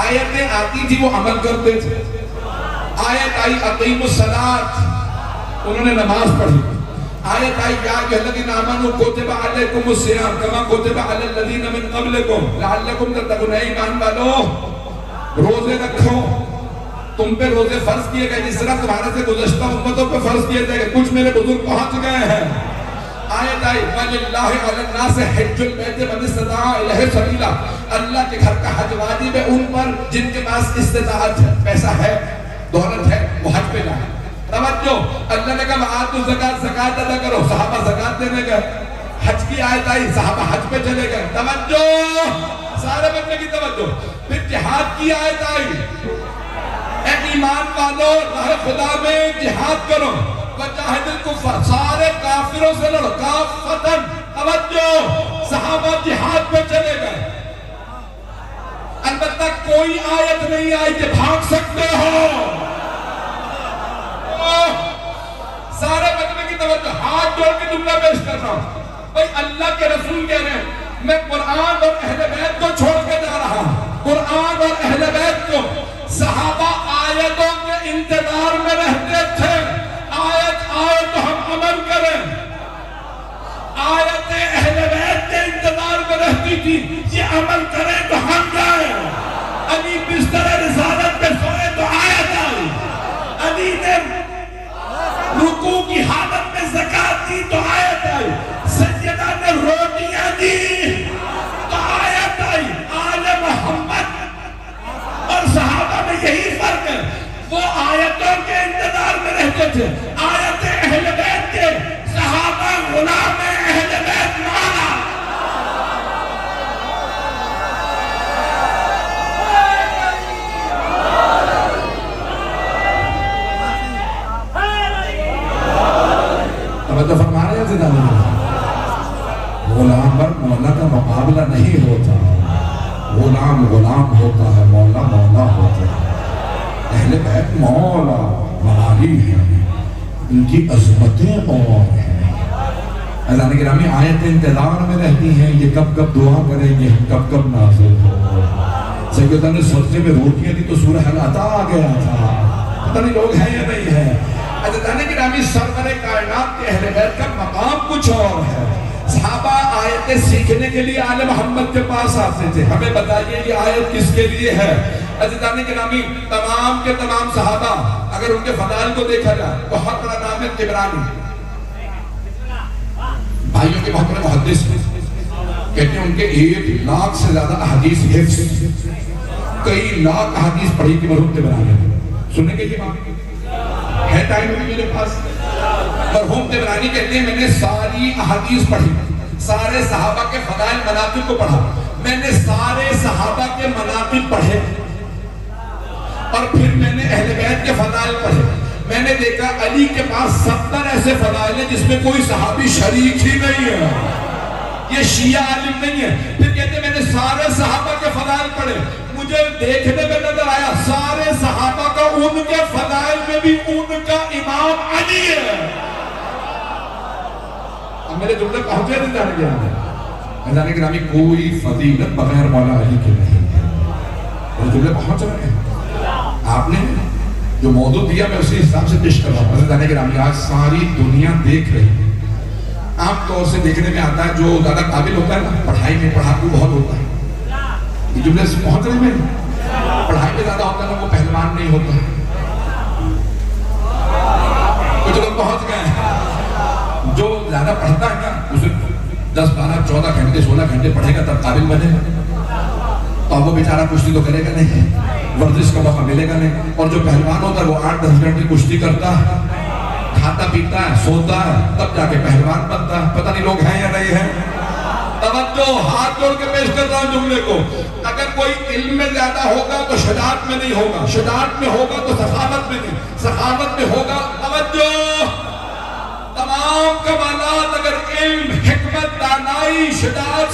آیتیں آتی تھی وہ عمل کرتے تھے. آیت آئی اقیموا الصلاۃ، انہوں نے نماز پڑھی. آیت آئی یا ایھا الذین آمنوا کتب علیکم الصیام کما کتب علی الذین من قبلکم لعلکم تتقون. ایمان والو روزے رکھو، تم پہ روزے فرض کیے گئے جس طرح تمہارے سے گزشتہ امتوں پہ فرض کیے گئے. کچھ میرے بزرگ پہنچ گئے ہیں. آیت آئی وَلِلَّهِ عَلَى النَّاسِ حِجُّ الْبَيْتِ مَنِ اسْتَطَاعَ إِلَيْهِ سَبِيلًا. اللہ کے گھر کا حج واجب ہے ان پر جن کے پاس استطاعت ہے، پیسہ ہے، دولت ہے، وہ حج پہ جائیں. توجہ، اللہ نے کہا وَآتُوا الزَّکَاةَ، زکات ادا کرو. صحابہ زکات دینے گئے. حج کی آیت آئی، صحابہ حج پہ چلے گئے. توجہ، سارے بچے کی توجہ. پھر جہاد کی آیت آئی، اے ایمان والو راہ خدا میں جہاد کرو. وجاہد الکفار، سارے کافروں سے لڑو. کافتن، توجہ، صحابہ جہاد پہ چلے گئے. البتہ کوئی آیت نہیں آئی کہ بھاگ سکتے ہو. سارے بچنے کی توجہ، ہاتھ جوڑ کے جملہ پیش کر رہا ہوں. بھئی اللہ کے رسول کہہ رہے ہیں میں قرآن اور اہل بیت کو چھوڑ کے جا رہا ہوں. قرآن اور اہل بیت کو. صحابہ آیتوں کے انتظار میں رہتے تھے. آیت آئے تو ہم عمل کریں. آیت اہل بیت کے انتظار میں رہتی تھی یہ عمل کریں تو ہم جائیں. علی بستر رسالت پہ سوئے تو آیت آئی. علی نے رکوع کی حالت میں زکات دی تو آیت آئی. سیدہ نے روٹیاں دی تو آیت آئی. آل محمد اور صحابہ میں یہی فرق ہے، وہ آیتوں کے انتظار میں رہتے تھے. آیت اہل بیت کے، صحابہ غلام اہل بیت مولا. توجہ فرما رہے ہیں زندہ میں. غلام پر مولا کا مقابلہ نہیں ہوتا. غلام غلام ہوتا ہے، مولا مولا ہوتا ہے. اہل بیت مولا معالی ہیں، ان کی عظمتیں اور ہیں. اذان گرامی آیت انتظار میں رہتی ہیں یہ کب کب دعا کریں گے، کب کب نازل ہو. سیدنا نے سرزے میں روٹیاں دی تو سورہ حل عطا آ گیا تھا. پتہ نہیں لوگ ہیں یا نہیں ہیں. اذان گرامی سرور کائنات کے اہل بیت کا مقام کچھ اور ہے. صحابہ آیتیں سیکھنے کے لیے آل محمد کے پاس آتے تھے. ہمیں بتائیے یہ آیت کس کے لیے ہے. عزیزان گرامی تمام کے تمام صحابہ اگر ان کے فضائل کو دیکھا جائے، بہت بڑا نام ہے طبرانی، بھائیوں کے بہت بڑے محدث کہتے ہیں ان کے 1,00,000 سے زیادہ احادیث حفظ، کئی لاکھ احادیث پڑھی کی مرحوم طبرانی. سننے کے لیے بات ہے ٹائم بھی میرے پاس. مرحوم طبرانی کہتے ہیں میں نے ساری احادیث پڑھی، سارے صحابہ کے فضائل مناقب کو پڑھا. میں نے سارے صحابہ کے مناقب پڑھے اور پھر میں نے اہل بیت کے فضائل پڑھے. میں نے دیکھا علی کے پاس 70 ایسے فضائل ہیں جس میں کوئی صحابی شریک ہی نہیں ہے. یہ شیعہ عالم نہیں ہے. پھر کہتے ہیں میں نے سارے صحابہ کے فضائل پڑھے. مجھے دیکھنے میں نظر آیا سارے صحابہ کا ان کے فضائل میں بھی ان کا امام علی ہے. اب میرے جملے پہنچے نہیں جانے گیا. میدان گرامی کوئی فضیلت بغیر مولا علی کے نہیں ہے. میرے جملے پہنچ رہے ہیں. آپ نے جو موضوع دیا میں اسی حساب سے پیش کر رہا ہوں. میدان گرامی آج ساری دنیا دیکھ رہی ہے. عام طور سے دیکھنے میں آتا ہے جو زیادہ قابل ہوتا ہے نا پڑھائی میں پڑھاکو بہت ہوتا ہے. یہ جملے سے پہنچ رہے ہیں. پڑھائی میں زیادہ ہوتا ہے وہ پہلوان نہیں ہوتا. کچھ لوگ پہنچ گئے ہیں جو زیادہ پڑھتا ہے نا اسے 10 12 14 گھنٹے 16 گھنٹے پڑھے گا تب قابل بنے گا. تو اب وہ بیچارہ کشتی تو کرے گا نہیں, ورزش کا موقع ملے گا نہیں. اور جو پہلوان ہوتا ہے وہ 8-10 گھنٹے کشتی کرتا ہے, کھاتا پیتا ہے, سوتا ہے, تب جا کے پہلوان بنتا ہے. پتہ نہیں لوگ ہیں یا نہیں ہیں. توجہ, ہاتھ جوڑ کے پیش کر رہا ہوں جملے کو. اگر کوئی علم میں زیادہ ہوگا تو شجاعت میں نہیں ہوگا, شجاعت میں ہوگا تو سخاوت میں نہیں, سخاوت میں ہوگا. توجہ, تمام کمالات اگر علم, حکمت, دانائی, شجاعت,